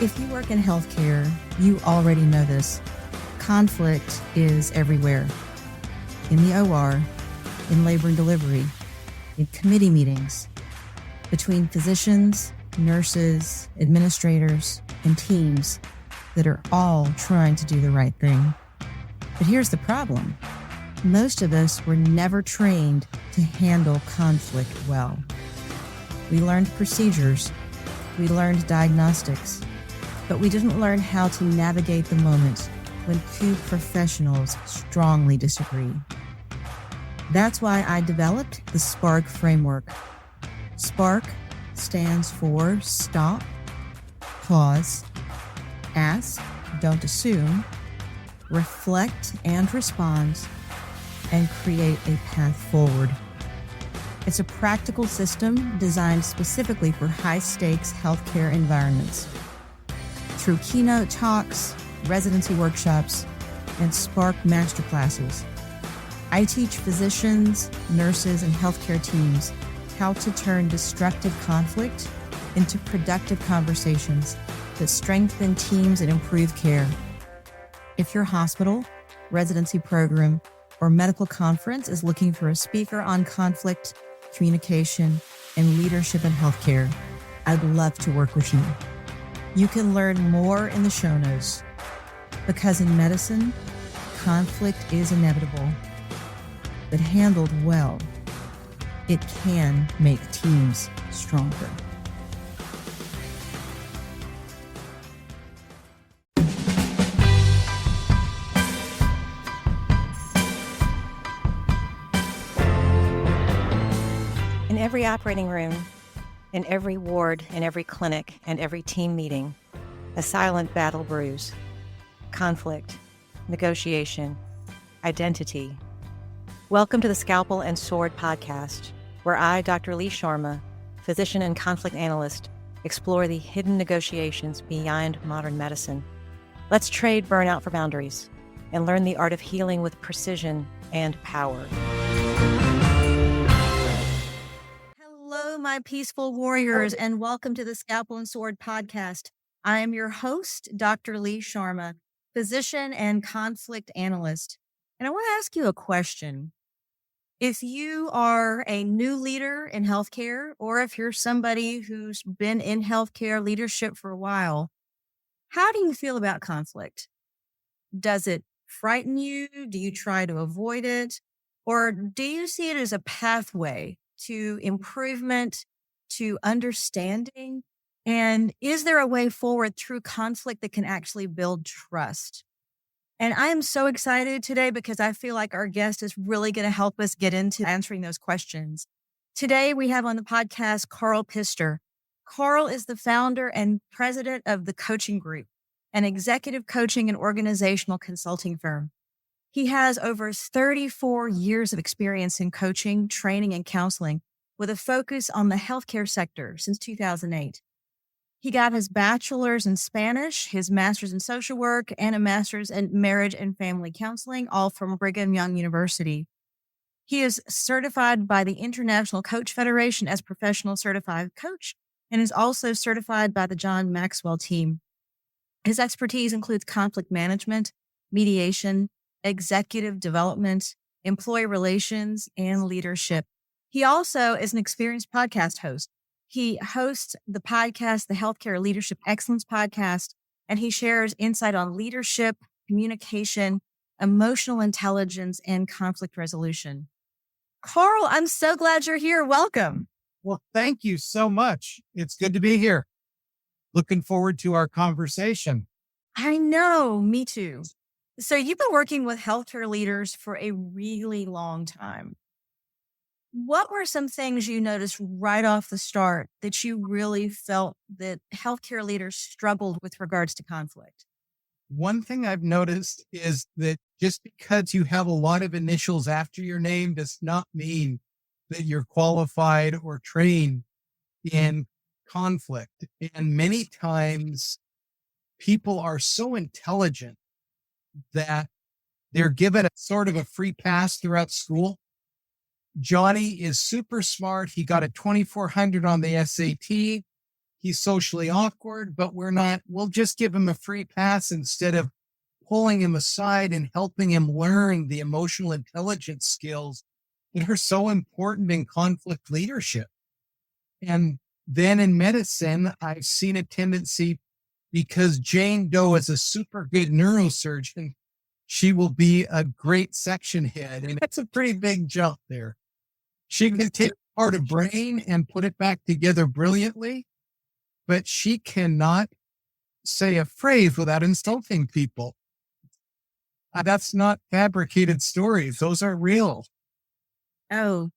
If you work in healthcare, you already know this. Conflict is everywhere. In the OR, in labor and delivery, in committee meetings, between physicians, nurses, administrators, and teams that are all trying to do the right thing. But here's the problem. Most of us were never trained to handle conflict well. We learned procedures, we learned diagnostics, but we didn't learn how to navigate the moment when two professionals strongly disagree. That's why I developed the SPARK framework. SPARK stands for stop, pause, ask, don't assume, reflect and respond, and create a path forward. It's a practical system designed specifically for high-stakes healthcare environments. Through keynote talks, residency workshops, and SPARK masterclasses, I teach physicians, nurses, and healthcare teams how to turn destructive conflict into productive conversations that strengthen teams and improve care. If your hospital, residency program, or medical conference is looking for a speaker on conflict, communication, and leadership in healthcare, I'd love to work with you. You can learn more in the show notes, because in medicine, conflict is inevitable, but handled well, it can make teams stronger. In every operating room, in every ward, in every clinic, and every team meeting, a silent battle brews. Conflict, negotiation, identity. Welcome to the Scalpel and Sword Podcast, where I, Dr. Lee Sharma, physician and conflict analyst, explore the hidden negotiations beyond modern medicine. Let's trade burnout for boundaries and learn the art of healing with precision and power. Hello, my peaceful warriors, and welcome to the Scalpel and Sword Podcast. I am your host, Dr. Lee Sharma, physician and conflict analyst. And I want to ask you a question. If you are a new leader in healthcare, or if you're somebody who's been in healthcare leadership for a while, how do you feel about conflict? Does it frighten you? Do you try to avoid it? Or do you see it as a pathway to improvement, to understanding? And is there a way forward through conflict that can actually build trust? And I am so excited today because I feel like our guest is really going to help us get into answering those questions. Today, we have on the podcast Karl Pister. Karl is the founder and president of the Coaching Group, an executive coaching and organizational consulting firm. He has over 34 years of experience in coaching, training, and counseling with a focus on the healthcare sector since 2008. He got his bachelor's in Spanish, his master's in social work, and a master's in marriage and family counseling, all from Brigham Young University. He is certified by the International Coach Federation as professional certified coach and is also certified by the John Maxwell team. His expertise includes conflict management, mediation, executive development, employee relations, and leadership. He also is an experienced podcast host. He hosts the podcast, the Healthcare Leadership Excellence Podcast, and he shares insight on leadership, communication, emotional intelligence, and conflict resolution. Karl, I'm so glad you're here. Welcome. Well, thank you so much. It's good to be here. Looking forward to our conversation. I know, me too. So you've been working with healthcare leaders for a really long time. What were some things you noticed right off the start that you really felt that healthcare leaders struggled with regards to conflict? One thing I've noticed is that just because you have a lot of initials after your name does not mean that you're qualified or trained in conflict. And many times people are so intelligent that they're given a sort of a free pass throughout school. Johnny is super smart. He got a 2400 on the SAT. he's socially awkward, but we'll just give him a free pass instead of pulling him aside and helping him learn the emotional intelligence skills that are so important in conflict leadership. And then in medicine, I've seen a tendency, because Jane Doe is a super good neurosurgeon, she will be a great section head. And that's a pretty big jump there. She can take part of brain and put it back together brilliantly, but she cannot say a phrase without insulting people. That's not fabricated stories. Those are real. Oh,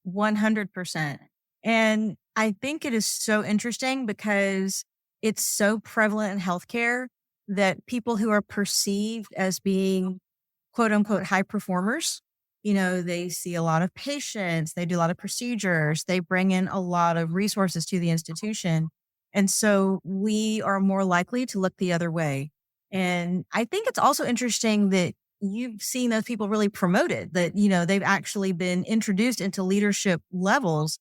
100%. And I think it is so interesting because it's so prevalent in healthcare that people who are perceived as being quote unquote high performers, they see a lot of patients, they do a lot of procedures, they bring in a lot of resources to the institution. And so we are more likely to look the other way. And I think it's also interesting that you've seen those people really promoted, that, they've actually been introduced into leadership levels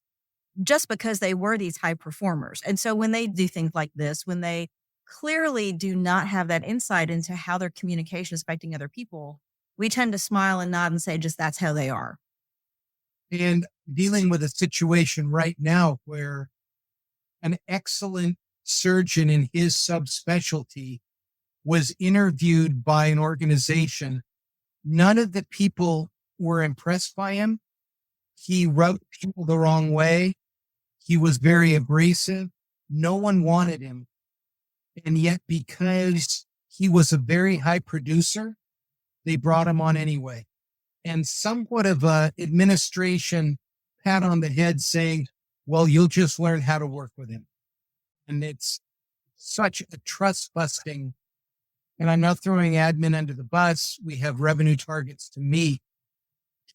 just because they were these high performers. And so when they do things like this, when they clearly do not have that insight into how their communication is affecting other people, we tend to smile and nod and say, just that's how they are. And dealing with a situation right now where an excellent surgeon in his subspecialty was interviewed by an organization. None of the people were impressed by him. He rubbed people the wrong way. He was very abrasive. No one wanted him. And yet, because he was a very high producer, they brought him on anyway. And somewhat of a administration pat on the head saying, well, you'll just learn how to work with him. And it's such a trust busting. And I'm not throwing admin under the bus. We have revenue targets to meet.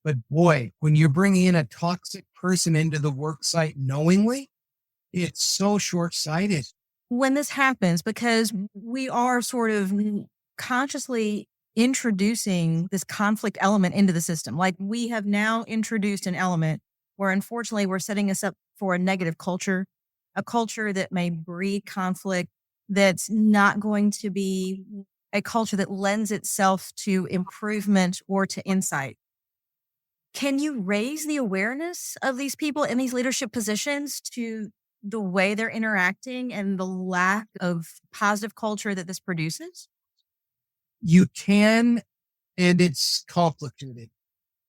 But boy, when you're bringing in a toxic person into the work site knowingly, it's so short-sighted. When this happens, because we are sort of consciously introducing this conflict element into the system. Like, we have now introduced an element where unfortunately we're setting us up for a negative culture, a culture that may breed conflict, that's not going to be a culture that lends itself to improvement or to insight. Can you raise the awareness of these people in these leadership positions to the way they're interacting and the lack of positive culture that this produces? You can, and it's complicated.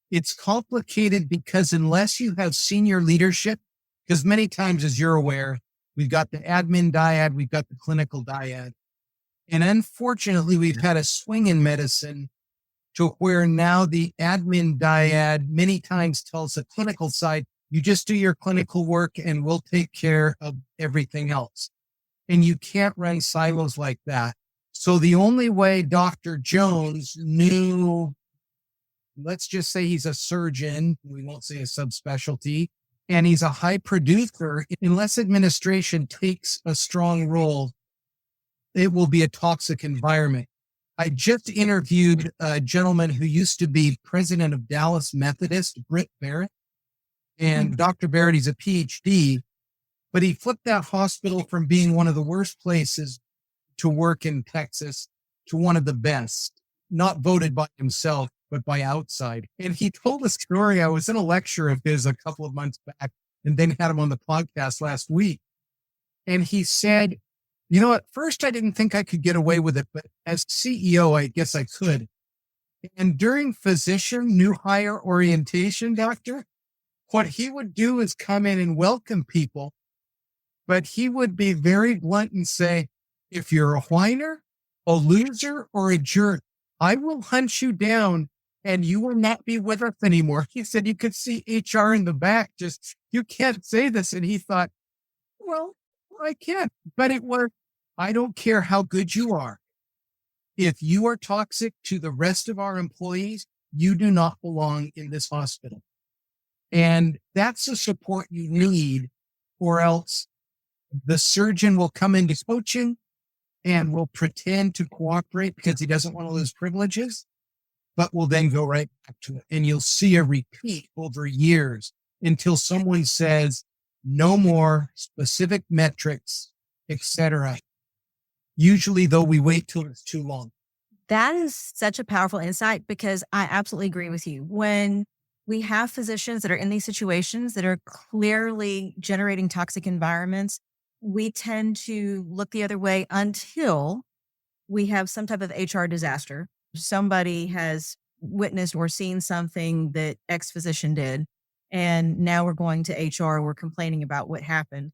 It's complicated because unless you have senior leadership, because many times, as you're aware, we've got the admin dyad, we've got the clinical dyad. And unfortunately, we've had a swing in medicine to where now the admin dyad many times tells the clinical side, you just do your clinical work and we'll take care of everything else. And you can't run silos like that. So the only way Dr. Jones knew, let's just say he's a surgeon, we won't say a subspecialty, and he's a high producer, unless administration takes a strong role, it will be a toxic environment. I just interviewed a gentleman who used to be president of Dallas Methodist, Britt Barrett. And Dr. Barrett, he's a PhD, but he flipped that hospital from being one of the worst places to work in Texas to one of the best, not voted by himself, but by outside. And he told a story. I was in a lecture of his a couple of months back and then had him on the podcast last week. And he said, at first I didn't think I could get away with it, but as CEO, I guess I could. And during physician new hire orientation, doctor, what he would do is come in and welcome people, but he would be very blunt and say, if you're a whiner, a loser, or a jerk, I will hunt you down and you will not be with us anymore. He said you could see HR in the back, just, you can't say this. And he thought, well, I can't, but it was, I don't care how good you are. If you are toxic to the rest of our employees, you do not belong in this hospital. And that's the support you need, or else the surgeon will come into coaching and will pretend to cooperate because he doesn't want to lose privileges, but will then go right back to it. And you'll see a repeat over years until someone says, no more specific metrics, etc. Usually, though, we wait till it's too long. That is such a powerful insight because I absolutely agree with you. When we have physicians that are in these situations that are clearly generating toxic environments, we tend to look the other way until we have some type of HR disaster. Somebody has witnessed or seen something that X physician did, and now we're going to HR, we're complaining about what happened,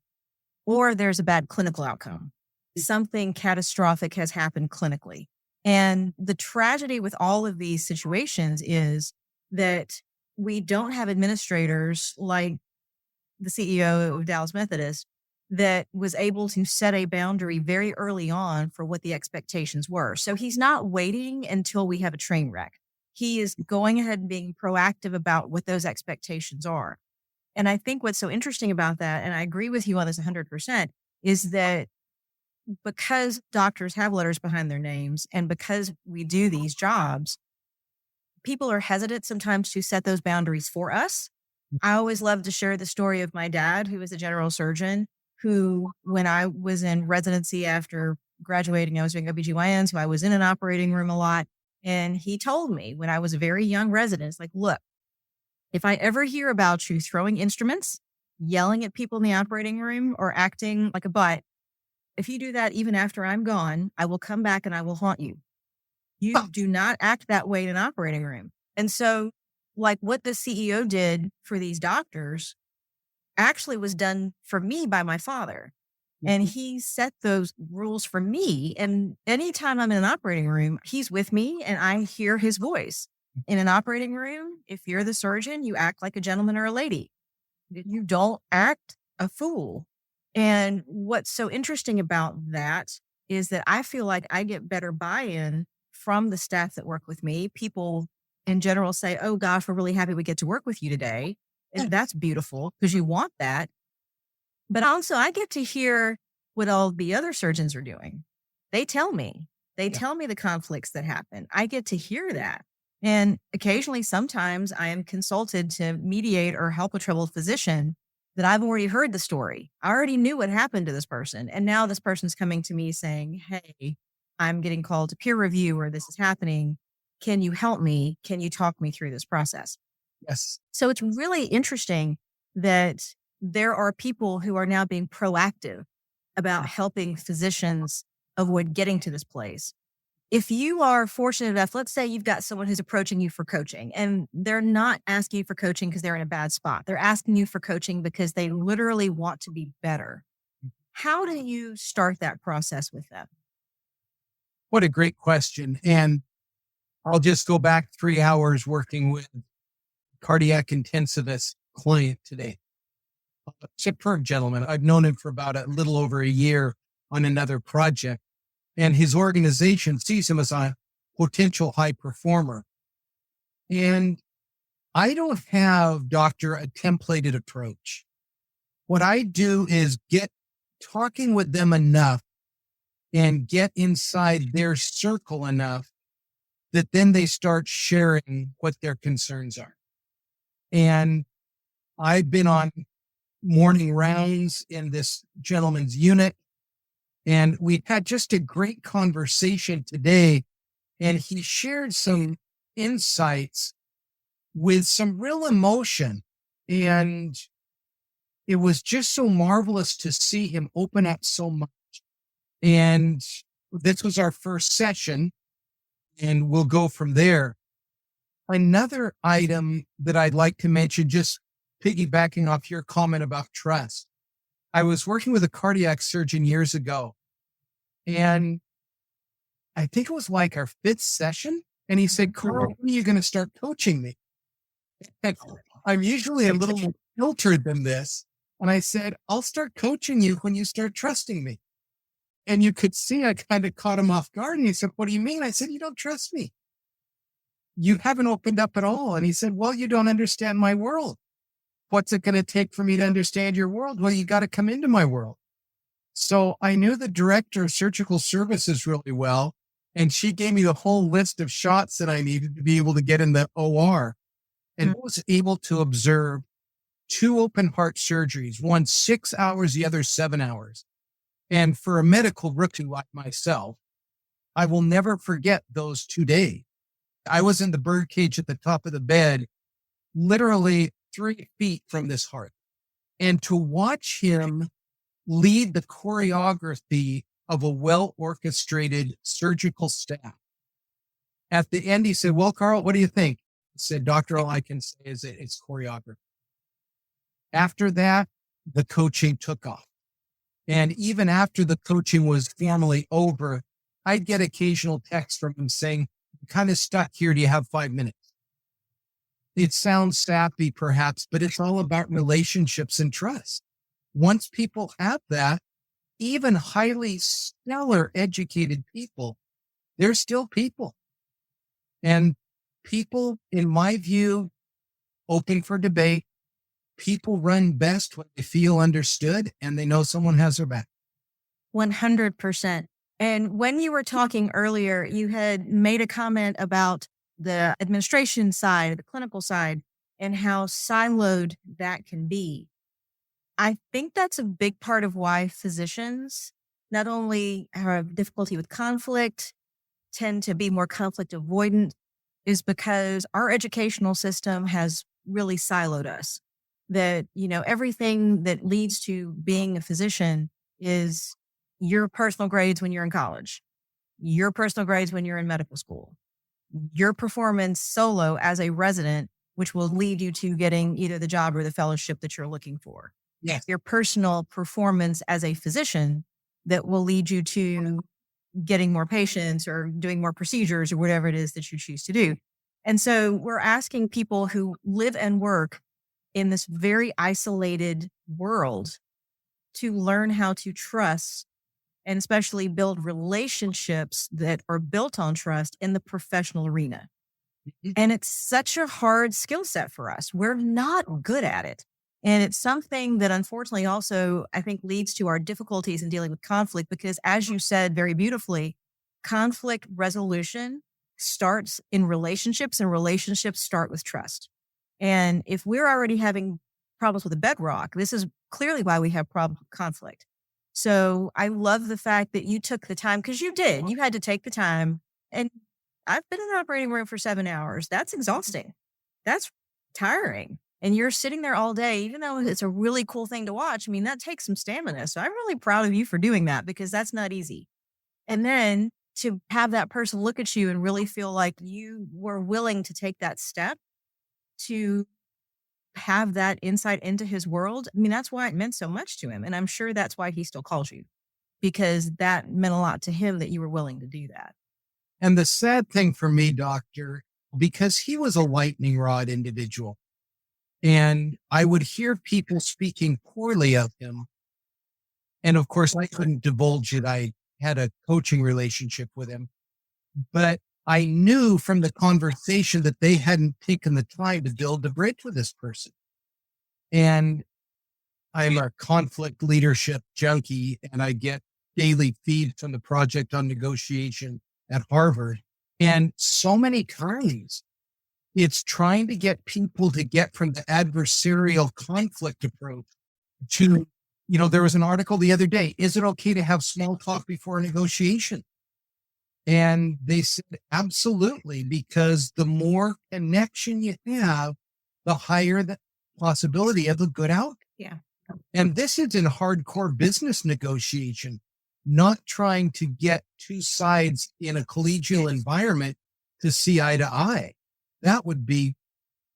or there's a bad clinical outcome. Something catastrophic has happened clinically. And the tragedy with all of these situations is that we don't have administrators like the CEO of Dallas Methodist that was able to set a boundary very early on for what the expectations were. So he's not waiting until we have a train wreck. He is going ahead and being proactive about what those expectations are. And I think what's so interesting about that, and I agree with you on this 100%, is that because doctors have letters behind their names and because we do these jobs, people are hesitant sometimes to set those boundaries for us. I always love to share the story of my dad, who was a general surgeon, who, when I was in residency after graduating, I was doing OBGYN, so I was in an operating room a lot. And he told me when I was a very young resident, it's like, look, if I ever hear about you throwing instruments, yelling at people in the operating room, or acting like a butt, if you do that even after I'm gone, I will come back and I will haunt you. You do not act that way in an operating room. And so, like what the CEO did for these doctors actually was done for me by my father. And he set those rules for me. And anytime I'm in an operating room, he's with me and I hear his voice. In an operating room, if you're the surgeon, you act like a gentleman or a lady. You don't act a fool. And what's so interesting about that is that I feel like I get better buy-in from the staff that work with me. People in general say, oh gosh, we're really happy we get to work with you today. And that's beautiful because you want that. But also I get to hear what all the other surgeons are doing. They tell me the conflicts that happen. I get to hear that. And occasionally, sometimes I am consulted to mediate or help a troubled physician that I've already heard the story. I already knew what happened to this person. And now this person's coming to me saying, hey, I'm getting called to peer review or this is happening. Can you help me? Can you talk me through this process? Yes. So it's really interesting that there are people who are now being proactive about helping physicians avoid getting to this place. If you are fortunate enough, let's say you've got someone who's approaching you for coaching and they're not asking you for coaching because they're in a bad spot. They're asking you for coaching because they literally want to be better. How do you start that process with them? What a great question. And I'll just go back 3 hours working with cardiac intensivist client today. Superb gentleman. I've known him for about a little over a year on another project. And his organization sees him as a potential high performer. And I don't have, doctor, a templated approach. What I do is get talking with them enough and get inside their circle enough that then they start sharing what their concerns are. And I've been on morning rounds in this gentleman's unit. And we had just a great conversation today, and he shared some insights with some real emotion. And it was just so marvelous to see him open up so much. And this was our first session, and we'll go from there. Another item that I'd like to mention, just piggybacking off your comment about trust. I was working with a cardiac surgeon years ago, and I think it was like our 5th session. And he said, Karl, when are you going to start coaching me? And I'm usually a little more filtered than this. And I said, I'll start coaching you when you start trusting me. And you could see I kind of caught him off guard. And he said, what do you mean? I said, you don't trust me. You haven't opened up at all. And he said, well, you don't understand my world. What's it going to take for me to understand your world? Well, you got to come into my world. So I knew the director of surgical services really well. And she gave me the whole list of shots that I needed to be able to get in the OR. And I was able to observe 2 open heart surgeries, one 6 hours, the other 7 hours. And for a medical rookie like myself, I will never forget those 2 days. I was in the birdcage at the top of the bed, literally 3 feet from this heart. And to watch him lead the choreography of a well-orchestrated surgical staff. At the end, he said, "Well, Karl, what do you think?" I said, "Doctor, all I can say is that it's choreography." After that, the coaching took off. And even after the coaching was formally over, I'd get occasional texts from him saying, "I'm kind of stuck here. Do you have 5 minutes?" It sounds sappy, perhaps, but it's all about relationships and trust. Once people have that, even highly stellar educated people, they're still people. And people, in my view, open for debate, people run best when they feel understood and they know someone has their back. 100%. And when you were talking earlier, you had made a comment about the administration side, the clinical side, and how siloed that can be. I think that's a big part of why physicians not only have difficulty with conflict, tend to be more conflict avoidant, is because our educational system has really siloed us. That, everything that leads to being a physician is your personal grades when you're in college, your personal grades when you're in medical school, your performance solo as a resident, which will lead you to getting either the job or the fellowship that you're looking for. Yes. Your personal performance as a physician that will lead you to getting more patients or doing more procedures or whatever it is that you choose to do. And so we're asking people who live and work in this very isolated world to learn how to trust and especially build relationships that are built on trust in the professional arena. And it's such a hard skill set for us. We're not good at it. And it's something that unfortunately also, I think, leads to our difficulties in dealing with conflict, because as you said very beautifully, conflict resolution starts in relationships and relationships start with trust. And if we're already having problems with the bedrock, this is clearly why we have problems with conflict. So I love the fact that you took the time, because you did. You had to take the time. And I've been in an operating room for 7 hours. That's exhausting. That's tiring. And you're sitting there all day, even though it's a really cool thing to watch. I mean, that takes some stamina. So I'm really proud of you for doing that, because that's not easy. And then to have that person look at you and really feel like you were willing to take that step to have that insight into his world. I mean, that's why it meant so much to him. And I'm sure that's why he still calls you, because that meant a lot to him that you were willing to do that. And the sad thing for me, doctor, because he was a lightning rod individual, and I would hear people speaking poorly of him. And of course, I couldn't divulge it. I had a coaching relationship with him, but I knew from the conversation that they hadn't taken the time to build a bridge with this person. And I'm a conflict leadership junkie, and I get daily feeds from the Project on Negotiation at Harvard. And so many times it's trying to get people to get from the adversarial conflict approach to, there was an article the other day, is it okay to have small talk before a negotiation? And they said, absolutely, because the more connection you have, the higher the possibility of a good outcome. Yeah. And this is in hardcore business negotiation, not trying to get two sides in a collegial environment to see eye to eye. That would be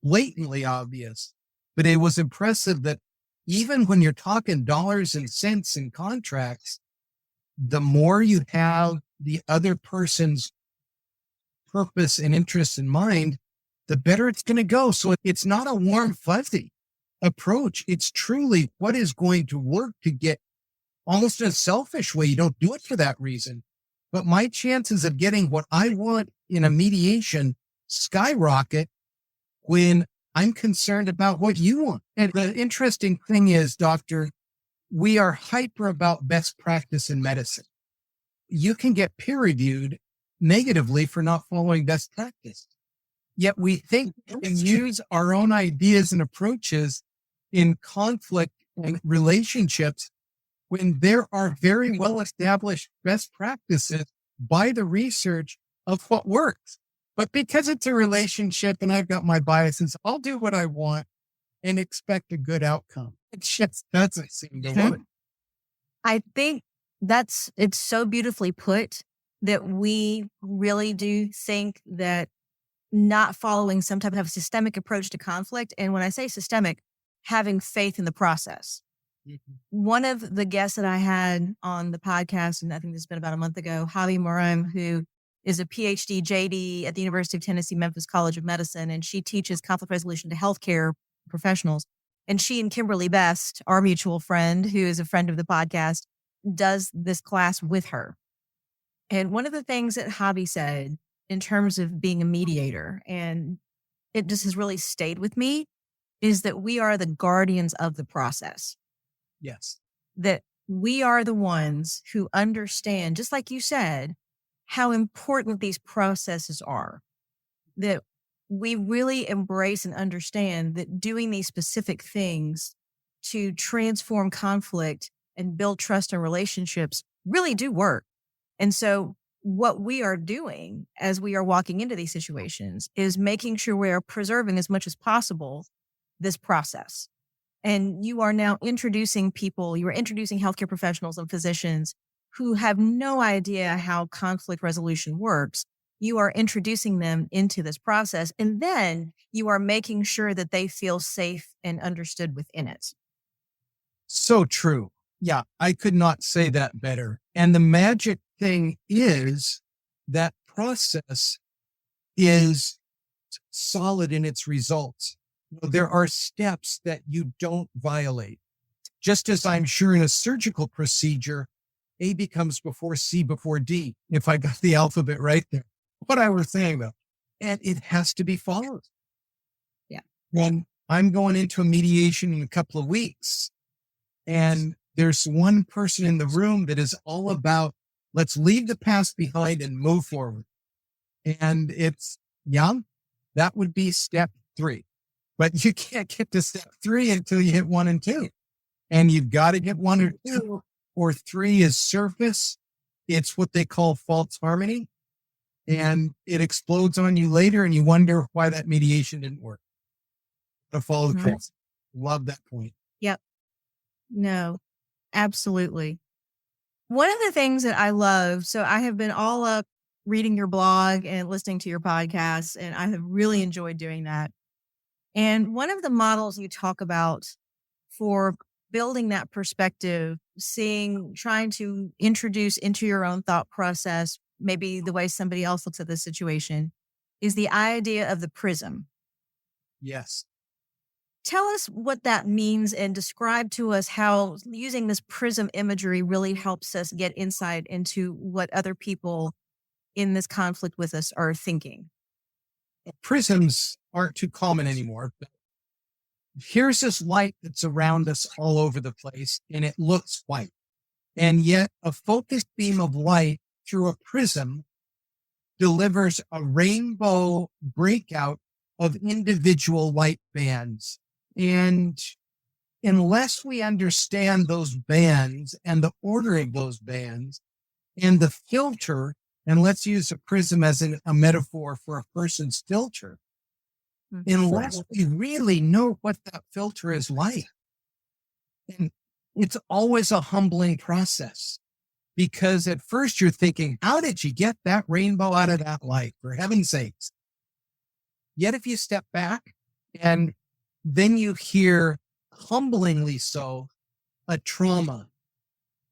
blatantly obvious. But it was impressive that even when you're talking dollars and cents in contracts, the more you have the other person's purpose and interest in mind, the better it's going to go. So it's not a warm, fuzzy approach. It's truly what is going to work to get, almost in a selfish way. You don't do it for that reason. But my chances of getting what I want in a mediation skyrocket when I'm concerned about what you want. And the interesting thing is, doctor, we are hyper about best practice in medicine. You can get peer reviewed negatively for not following best practice. Yet we think we can use our own ideas and approaches in conflict and relationships when there are very well established best practices by the research of what works. But because it's a relationship and I've got my biases, I'll do what I want and expect a good outcome. It's just, that's a single one. I think it's so beautifully put that we really do think that not following some type of systemic approach to conflict. And when I say systemic, having faith in the process. Mhm. One of the guests that I had on the podcast, and I think this has been about a month ago, Javi Moram, who is a PhD JD at the University of Tennessee, Memphis College of Medicine, and she teaches conflict resolution to healthcare professionals. And she and Kimberly Best, our mutual friend, who is a friend of the podcast, does this class with her. And one of the things that Javi said in terms of being a mediator, and it just has really stayed with me, is that we are the guardians of the process. Yes. That we are the ones who understand, just like you said, how important these processes are. That we really embrace and understand that doing these specific things to transform conflict and build trust and relationships really do work. And so what we are doing as we are walking into these situations is making sure we are preserving as much as possible this process. And you are now introducing people, you are introducing healthcare professionals and physicians who have no idea how conflict resolution works. You are introducing them into this process, and then you are making sure that they feel safe and understood within it. So true. Yeah, I could not say that better. And the magic thing is that process is solid in its results. There are steps that you don't violate. Just as I'm sure in a surgical procedure, A becomes before C before D, if I got the alphabet right there. What I was saying though, and it has to be followed. Yeah. When I'm going into a mediation in a couple of weeks, and there's one person in the room that is all about, let's leave the past behind and move forward. And it's, yeah, that would be step 3. But you can't get to step 3 until you hit 1 and 2. And you've got to get 1 or 2, or 3 is surface. It's what they call false harmony. And it explodes on you later and you wonder why that mediation didn't work. To follow the process. Love that point. Yep. No, absolutely. One of the things that I love, so I have been all up reading your blog and listening to your podcast, and I have really enjoyed doing that. And one of the models you talk about for building that perspective, trying to introduce into your own thought process, maybe the way somebody else looks at this situation, is the idea of the prism. Yes. Tell us what that means and describe to us how using this prism imagery really helps us get insight into what other people in this conflict with us are thinking. Prisms aren't too common anymore. But here's this light that's around us all over the place, and it looks white. And yet a focused beam of light through a prism delivers a rainbow breakout of individual light bands. And unless we understand those bands and the order of those bands and the filter, and let's use a prism as a metaphor for a person's filter, unless we really know what that filter is like. And it's always a humbling process, because at first you're thinking, how did you get that rainbow out of that light, for heaven's sakes? Yet if you step back and then you hear, humblingly so, a trauma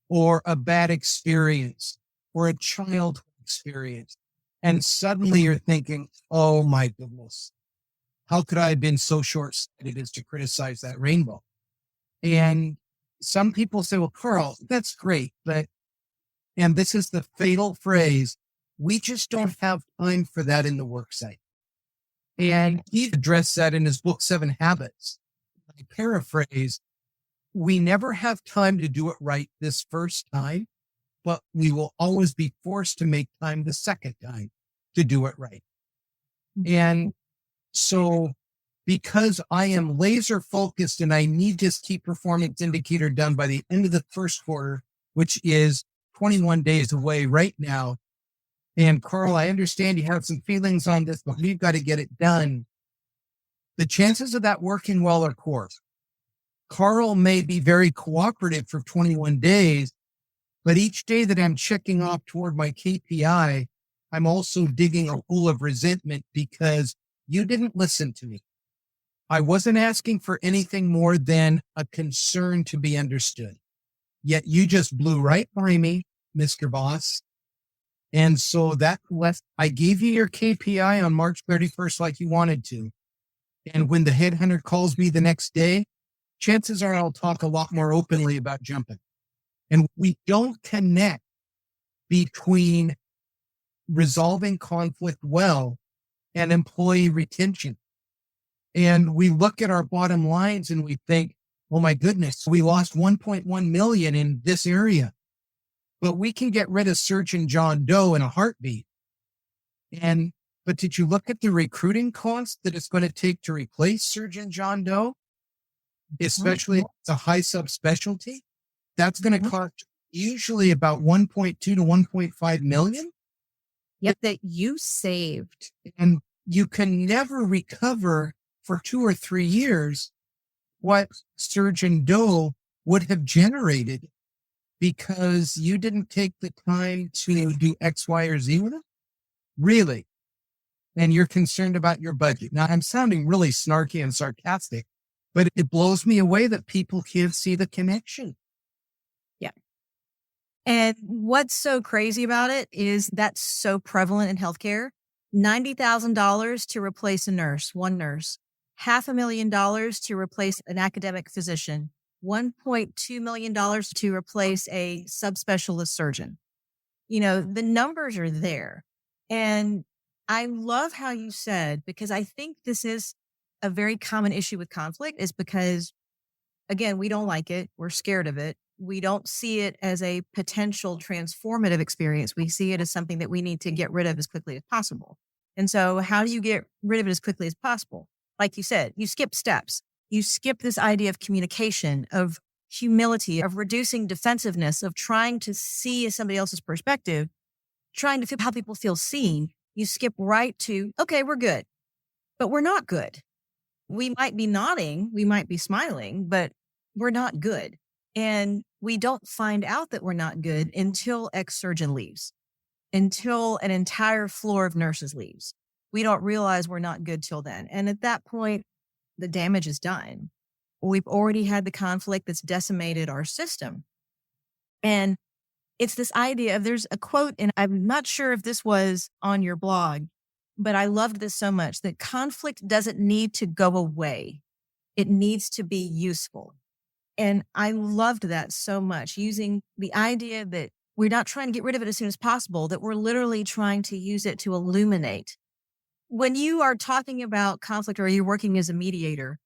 or a bad experience or a childhood experience, and suddenly you're thinking, oh my goodness, how could I have been so short-sighted as to criticize that rainbow? And some people say, well, Karl, that's great, but, and this is the fatal phrase, we just don't have time for that in the work site. And he addressed that in his book, 7 Habits. I paraphrase, we never have time to do it right this first time, but we will always be forced to make time the second time to do it right. And so because I am laser focused and I need this key performance indicator done by the end of the first quarter, which is 21 days away right now. And Karl, I understand you have some feelings on this, but we've got to get it done. The chances of that working well are poor. Karl may be very cooperative for 21 days, but each day that I'm checking off toward my KPI, I'm also digging a hole of resentment because you didn't listen to me. I wasn't asking for anything more than a concern to be understood. Yet you just blew right by me, Mr. Boss. And so I gave you your KPI on March 31st like you wanted to. And when the headhunter calls me the next day, chances are I'll talk a lot more openly about jumping. And we don't connect between resolving conflict well and employee retention. And we look at our bottom lines and we think, oh my goodness, we lost 1.1 million in this area. But we can get rid of Surgeon John Doe in a heartbeat. But did you look at the recruiting cost that it's going to take to replace Surgeon John Doe? Especially if it's a high subspecialty. That's going to cost usually about 1.2 to 1.5 million. Yep, that you saved. And you can never recover for 2 or 3 years what Surgeon Doe would have generated because you didn't take the time to do X, Y, or Z with it. Really. And you're concerned about your budget. Now, I'm sounding really snarky and sarcastic, but it blows me away that people can't see the connection. Yeah. And what's so crazy about it is that's so prevalent in healthcare. $90,000 to replace a nurse, one nurse. $500,000 to replace an academic physician. $1.2 million to replace a subspecialist surgeon. The numbers are there. And I love how you said, because I think this is a very common issue with conflict, is because, again, we don't like it. We're scared of it. We don't see it as a potential transformative experience. We see it as something that we need to get rid of as quickly as possible. And so how do you get rid of it as quickly as possible? Like you said, you skip steps. You skip this idea of communication, of humility, of reducing defensiveness, of trying to see somebody else's perspective, trying to feel how people feel seen. You skip right to, okay, we're good, but we're not good. We might be nodding, we might be smiling, but we're not good. And we don't find out that we're not good until ex-surgeon leaves, until an entire floor of nurses leaves. We don't realize we're not good till then. And at that point, the damage is done. We've already had the conflict that's decimated our system. And it's this idea of, there's a quote, and I'm not sure if this was on your blog, but I loved this so much, that conflict doesn't need to go away. It needs to be useful. And I loved that so much, using the idea that we're not trying to get rid of it as soon as possible, that we're literally trying to use it to illuminate. When you are talking about conflict or you're working as a mediator,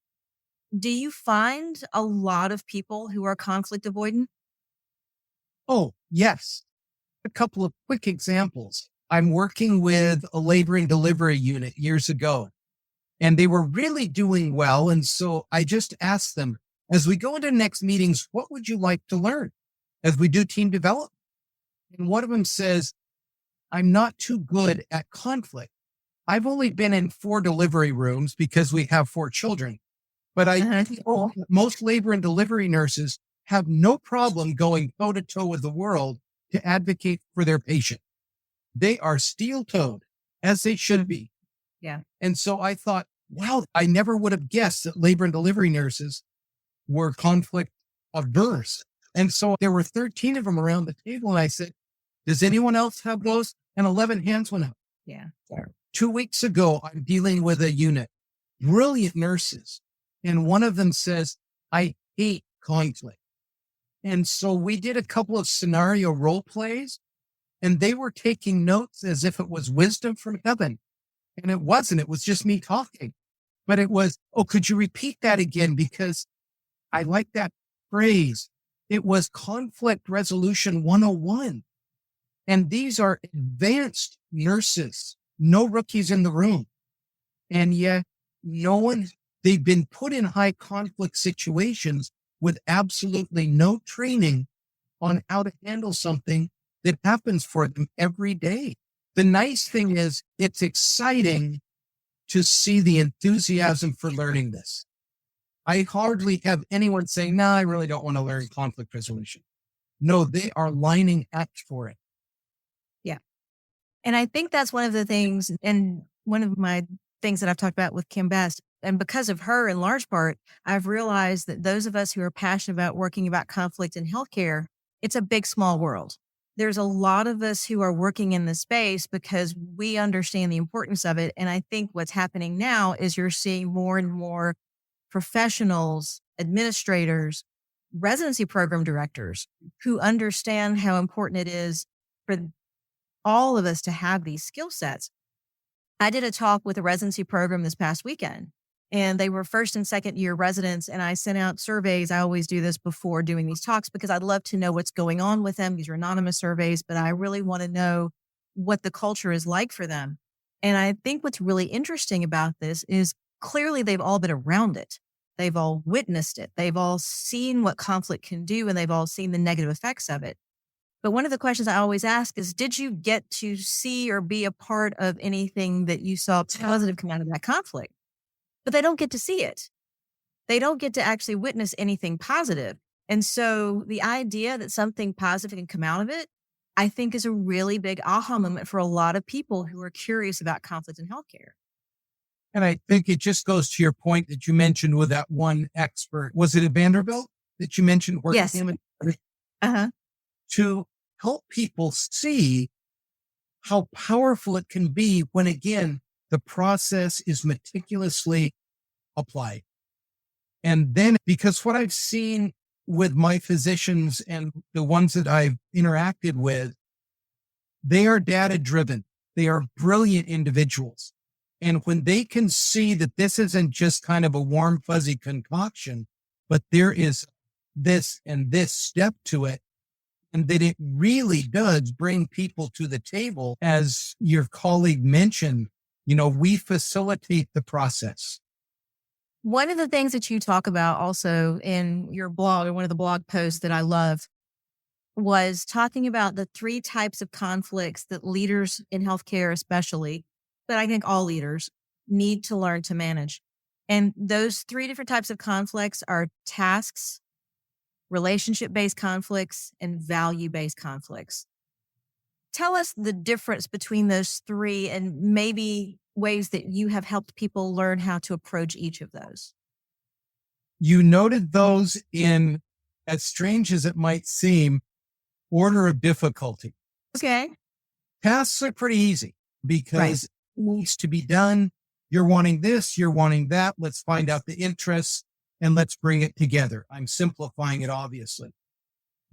do you find a lot of people who are conflict avoidant? Oh, yes. A couple of quick examples. I'm working with a labor and delivery unit years ago, and they were really doing well. And so I just asked them, as we go into next meetings, what would you like to learn as we do team development? And one of them says, I'm not too good at conflict. I've only been in 4 delivery rooms because we have 4 children, but most labor and delivery nurses have no problem going toe to toe with the world to advocate for their patient. They are steel-toed, as they should be. Yeah. And so I thought, wow, I never would have guessed that labor and delivery nurses were conflict averse. And so there were 13 of them around the table. And I said, does anyone else have those? And 11 hands went up. Yeah. 2 weeks ago, I'm dealing with a unit, brilliant nurses. And one of them says, I hate conflict. And so we did a couple of scenario role plays, and they were taking notes as if it was wisdom from heaven. And it wasn't. It was just me talking. But it was, oh, could you repeat that again? Because I like that phrase. It was conflict resolution 101. And these are advanced nurses, no rookies in the room. And yet no one they've been put in high conflict situations with absolutely no training on how to handle something that happens for them every day. The nice thing is it's exciting to see the enthusiasm for learning this. I hardly have anyone saying, no, I really don't want to learn conflict resolution. No, they are lining up for it. Yeah. And I think that's one of the things, and one of my things that I've talked about with Kim Best. And because of her, in large part, I've realized that those of us who are passionate about working about conflict in healthcare, it's a big, small world. There's a lot of us who are working in this space because we understand the importance of it. And I think what's happening now is you're seeing more and more professionals, administrators, residency program directors who understand how important it is for all of us to have these skill sets. I did a talk with a residency program this past weekend, and they were first and second year residents. And I sent out surveys. I always do this before doing these talks because I'd love to know what's going on with them. These are anonymous surveys, but I really want to know what the culture is like for them. And I think what's really interesting about this is clearly they've all been around it. They've all witnessed it. They've all seen what conflict can do, and they've all seen the negative effects of it. But one of the questions I always ask is, did you get to see or be a part of anything that you saw positive come out of that conflict? But they don't get to see it. They don't get to actually witness anything positive. And so the idea that something positive can come out of it, I think is a really big aha moment for a lot of people who are curious about conflict in healthcare. And I think it just goes to your point that you mentioned with that one expert. Was it at Vanderbilt that you mentioned? Yes. To help people see how powerful it can be when, again, the process is meticulously applied. And then, because what I've seen with my physicians and the ones that I've interacted with, they are data driven. They are brilliant individuals. And when they can see that this isn't just kind of a warm, fuzzy concoction, but there is this and this step to it, and that it really does bring people to the table, as your colleague mentioned, we facilitate the process. One of the things that you talk about also in your blog, or one of the blog posts that I love, was talking about the 3 types of conflicts that leaders in healthcare, especially, but I think all leaders need to learn to manage. And those 3 different types of conflicts are tasks, relationship-based conflicts, and value-based conflicts. Tell us the difference between those 3 and maybe ways that you have helped people learn how to approach each of those. You noted those in, as strange as it might seem, order of difficulty. Okay. Tasks are pretty easy because it needs to be done. You're wanting this, you're wanting that. Let's find out the interests and let's bring it together. I'm simplifying it, obviously.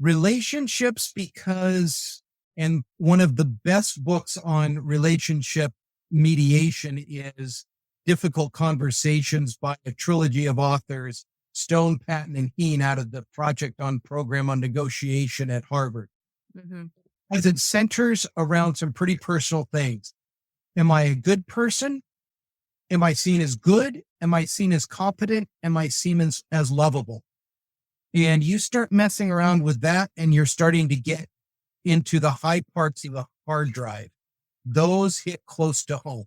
Relationships, because, and one of the best books on relationship mediation is Difficult Conversations by a trilogy of authors, Stone, Patton, and Heen, out of the Project on Program on Negotiation at Harvard. Mm-hmm. As it centers around some pretty personal things. Am I a good person? Am I seen as good? Am I seen as competent? Am I seen as lovable? And you start messing around with that, and you're starting to get into the high parts of the hard drive. Those hit close to home.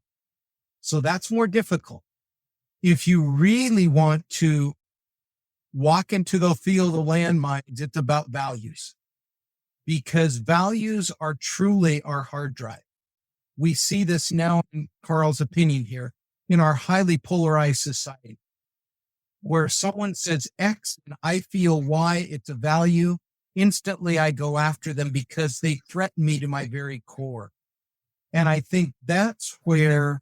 So that's more difficult. If you really want to walk into the field of landmines, it's about values, because values are truly our hard drive. We see this now, in Karl's opinion here, in our highly polarized society, where someone says X and I feel Y, it's a value. Instantly, I go after them because they threaten me to my very core. And I think that's where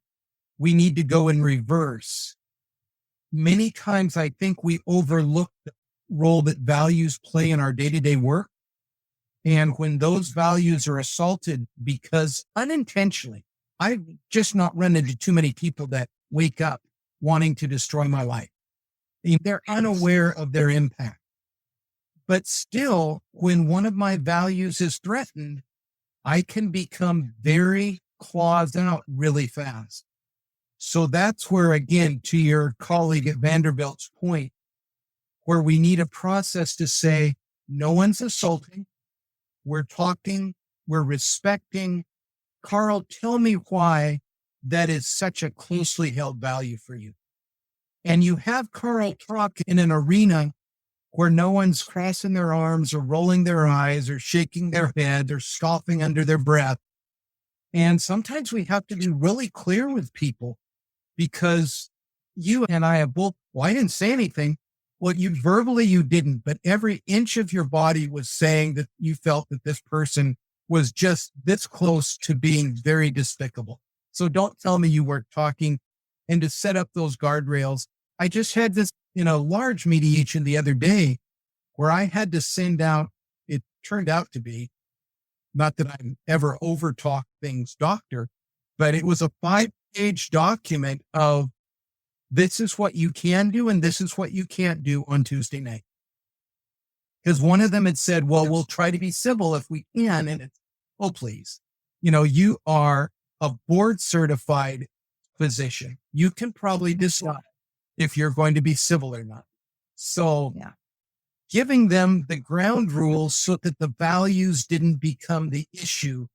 we need to go in reverse. Many times, I think we overlook the role that values play in our day-to-day work. And when those values are assaulted, because unintentionally, I've just not run into too many people that wake up wanting to destroy my life. They're unaware of their impact. But still, when one of my values is threatened, I can become very clawed out really fast. So that's where, again, to your colleague at Vanderbilt's point, where we need a process to say, no one's assaulting. We're talking, we're respecting. Karl, tell me why that is such a closely held value for you. And you have Karl talk in an arena where no one's crossing their arms or rolling their eyes or shaking their head or scoffing under their breath. And sometimes we have to be really clear with people because you and I have both, well, I didn't say anything. Well, you verbally, you didn't, but every inch of your body was saying that you felt that this person was just this close to being very despicable. So don't tell me you weren't talking. And to set up those guardrails, I just had this, large mediation the other day where I had to send out, it turned out to be, not that I'm ever over talk things doctor, but it was a 5-page document of this is what you can do and this is what you can't do on Tuesday night. Because one of them had said, well, we'll try to be civil if we can. And it's, oh, please. You are a board certified physician. You can probably decide if you're going to be civil or not. So giving them the ground rules so that the values didn't become the issue,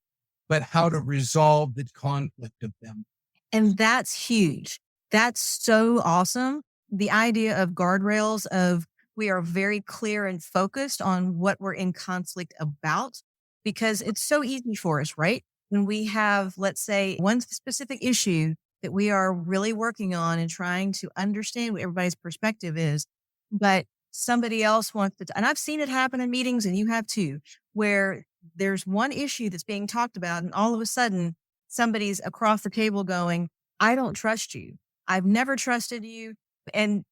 but how to resolve the conflict of them. And that's huge. That's so awesome. The idea of guardrails of we are very clear and focused on what we're in conflict about, because it's so easy for us, right? When we have, let's say, one specific issue that we are really working on and trying to understand what everybody's perspective is, but somebody else wants to, and I've seen it happen in meetings and you have too, where there's one issue that's being talked about and all of a sudden somebody's across the table going, I don't trust you. I've never trusted you. And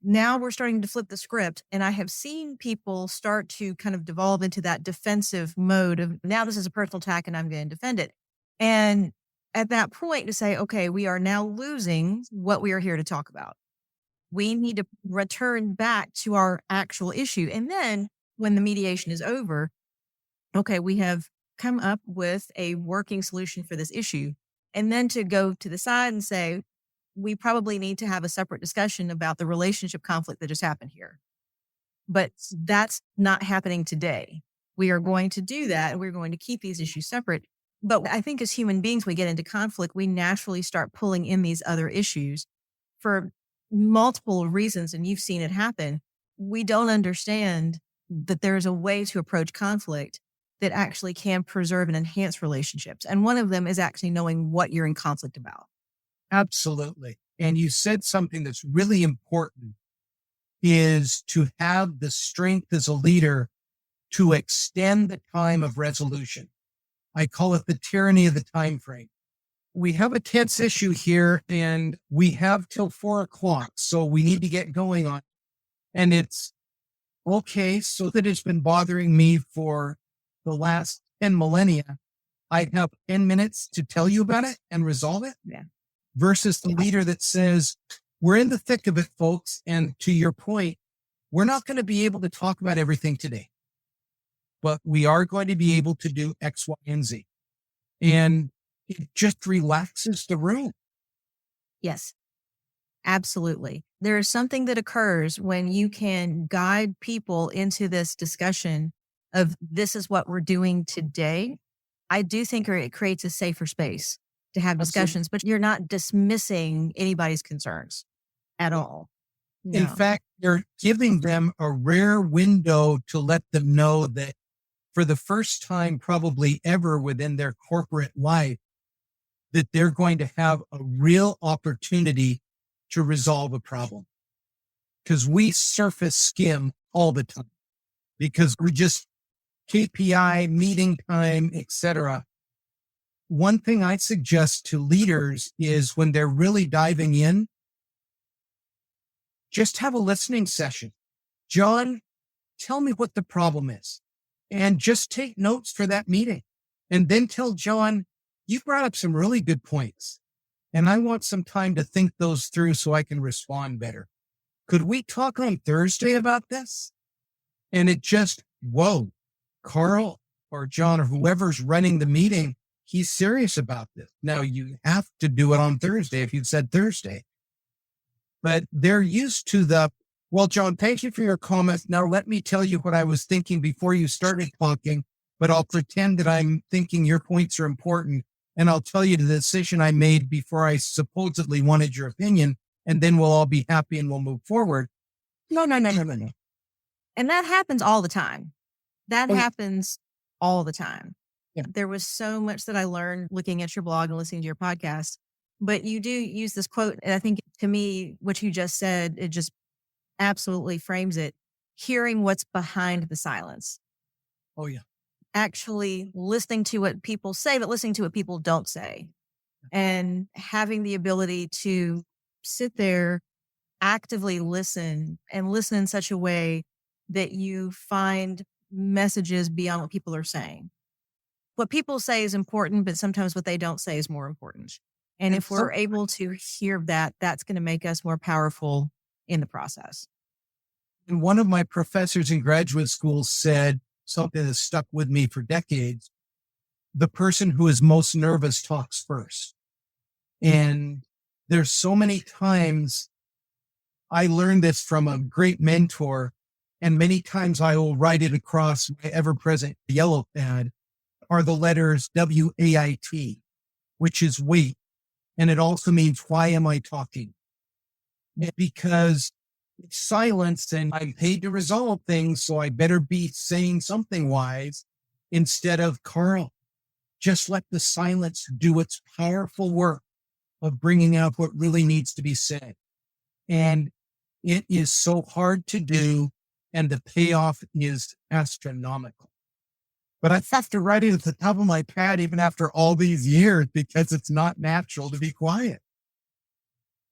now we're starting to flip the script. And I have seen people start to kind of devolve into that defensive mode of now this is a personal attack and I'm going to defend it. And at that point to say, okay, we are now losing what we are here to talk about. We need to return back to our actual issue. And then when the mediation is over, okay, we have come up with a working solution for this issue. And then to go to the side and say, we probably need to have a separate discussion about the relationship conflict that just happened here. But that's not happening today. We are going to do that and we're going to keep these issues separate. But I think as human beings, we get into conflict, we naturally start pulling in these other issues for multiple reasons. And you've seen it happen. We don't understand that there's a way to approach conflict that actually can preserve and enhance relationships. And one of them is actually knowing what you're in conflict about. Absolutely. And you said something that's really important is to have the strength as a leader to extend the time of resolution. I call it the tyranny of the time frame. We have a tense issue here and we have till 4:00. So we need to get going on. And it's okay. So that it's been bothering me for the last 10 millennia. I have 10 minutes to tell you about it and resolve it. Yeah. Versus the leader that says, we're in the thick of it, folks. And to your point, we're not going to be able to talk about everything today, but we are going to be able to do X, Y, and Z. And it just relaxes the room. Yes, absolutely. There is something that occurs when you can guide people into this discussion of this is what we're doing today. I do think it creates a safer space to have discussions, but you're not dismissing anybody's concerns at all. No. In fact, you're giving them a rare window to let them know that for the first time, probably ever within their corporate life, that they're going to have a real opportunity to resolve a problem. Because we surface skim all the time because we just KPI, meeting time, etc. One thing I suggest to leaders is when they're really diving in, just have a listening session. John, tell me what the problem is. And just take notes for that meeting. And then tell John, you brought up some really good points. And I want some time to think those through so I can respond better. Could we talk on Thursday about this? And it just, whoa, Karl or John or whoever's running the meeting, he's serious about this. Now you have to do it on Thursday if you said Thursday, but they're used to well, John, thank you for your comments. Now let me tell you what I was thinking before you started talking, but I'll pretend that I'm thinking your points are important. And I'll tell you the decision I made before I supposedly wanted your opinion. And then we'll all be happy and we'll move forward. No. And that happens all the time. That Oh, yeah. happens all the time. Yeah. There was so much that I learned looking at your blog and listening to your podcast, but you do use this quote. And I think to me, what you just said, it just absolutely frames it. Hearing what's behind the silence. Oh, yeah. Actually listening to what people say, but listening to what people don't say. And having the ability to sit there, actively listen and listen in such a way that you find messages beyond what people are saying. What people say is important, but sometimes what they don't say is more important. And if we're able to hear that, that's going to make us more powerful in the process. And one of my professors in graduate school said something that stuck with me for decades. The person who is most nervous talks first. And there's so many times I learned this from a great mentor, and many times I will write it across my ever-present yellow pad are the letters WAIT, which is wait. And it also means, why am I talking? Because it's silence and I'm paid to resolve things, so I better be saying something wise instead of, Karl, just let the silence do its powerful work of bringing out what really needs to be said. And it is so hard to do, and the payoff is astronomical. But I have to write it at the top of my pad even after all these years because it's not natural to be quiet.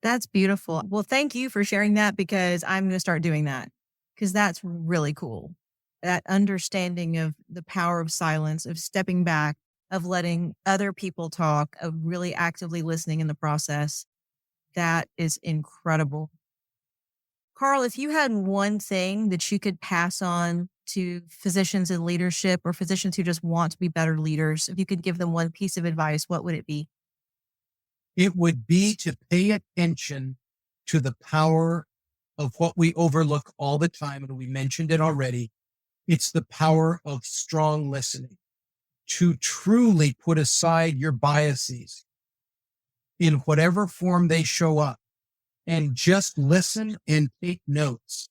That's beautiful. Well, thank you for sharing that, because I'm going to start doing that, because that's really cool. That understanding of the power of silence, of stepping back, of letting other people talk, of really actively listening in the process. That is incredible. Karl, if you had one thing that you could pass on to physicians in leadership or physicians who just want to be better leaders, if you could give them one piece of advice, what would it be? It would be to pay attention to the power of what we overlook all the time. And we mentioned it already. It's the power of strong listening, to truly put aside your biases in whatever form they show up and just listen and take notes.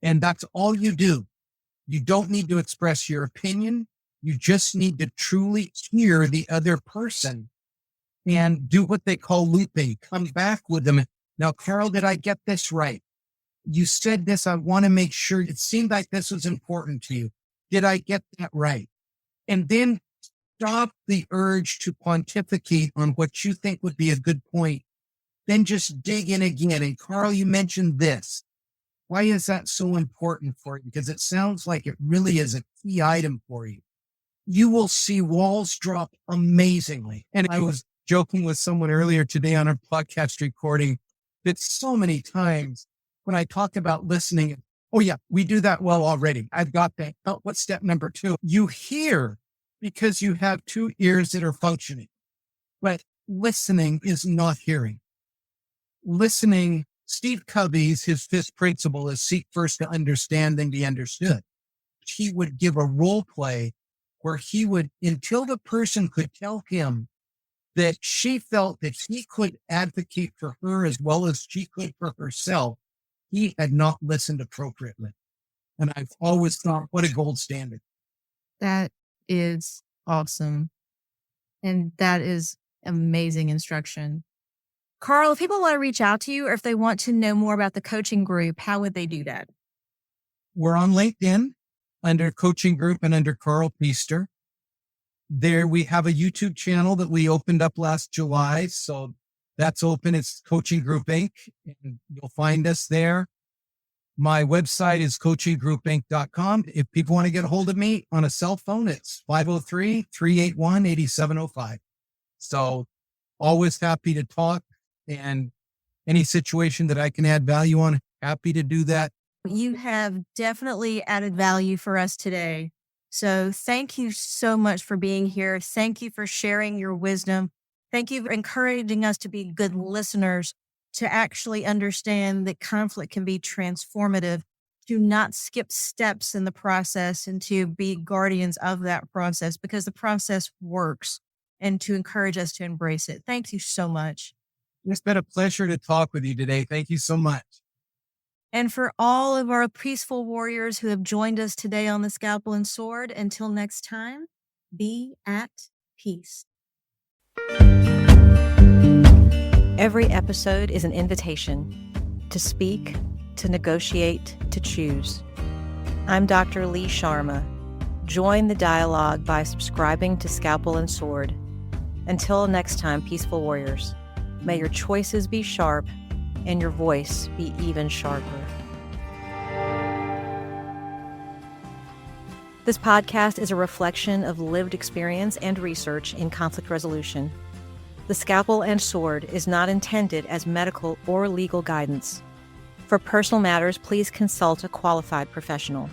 And that's all you do. You don't need to express your opinion. You just need to truly hear the other person and do what they call looping. Come back with them. Now, Karl, did I get this right? You said this. I want to make sure. It seemed like this was important to you. Did I get that right? And then stop the urge to pontificate on what you think would be a good point. Then just dig in again. And Karl, you mentioned this. Why is that so important for you? Because it sounds like it really is a key item for you. You will see walls drop amazingly. And I was joking with someone earlier today on our podcast recording that so many times when I talk about listening, oh yeah, we do that well already. I've got that. Oh, what's step number 2? You hear because you have 2 ears that are functioning, but listening is not hearing. Listening, Steve Covey's, his 5th principle is seek first to understand, then be understood. He would give a role play where he would, until the person could tell him that she felt that he could advocate for her as well as she could for herself, he had not listened appropriately. And I've always thought, what a gold standard. That is awesome. And that is amazing instruction. Karl, if people want to reach out to you or if they want to know more about the coaching group, how would they do that? We're on LinkedIn under coaching group and under Karl Pister. There we have a YouTube channel that we opened up last July. So that's open. It's Coaching Group Inc. And you'll find us there. My website is coachinggroupinc.com. If people want to get a hold of me on a cell phone, it's 503-381-8705. So always happy to talk, and any situation that I can add value on, happy to do that. You have definitely added value for us today. So thank you so much for being here. Thank you for sharing your wisdom. Thank you for encouraging us to be good listeners, to actually understand that conflict can be transformative, to not skip steps in the process and to be guardians of that process because the process works, and to encourage us to embrace it. Thank you so much. It's been a pleasure to talk with you today. Thank you so much. And for all of our peaceful warriors who have joined us today on the Scalpel and Sword, until next time, be at peace. Every episode is an invitation to speak, to negotiate, to choose. I'm Dr. Lee Sharma. Join the dialogue by subscribing to Scalpel and Sword. Until next time, peaceful warriors, may your choices be sharp and your voice be even sharper. This podcast is a reflection of lived experience and research in conflict resolution. The Scalpel and Sword is not intended as medical or legal guidance. For personal matters, please consult a qualified professional.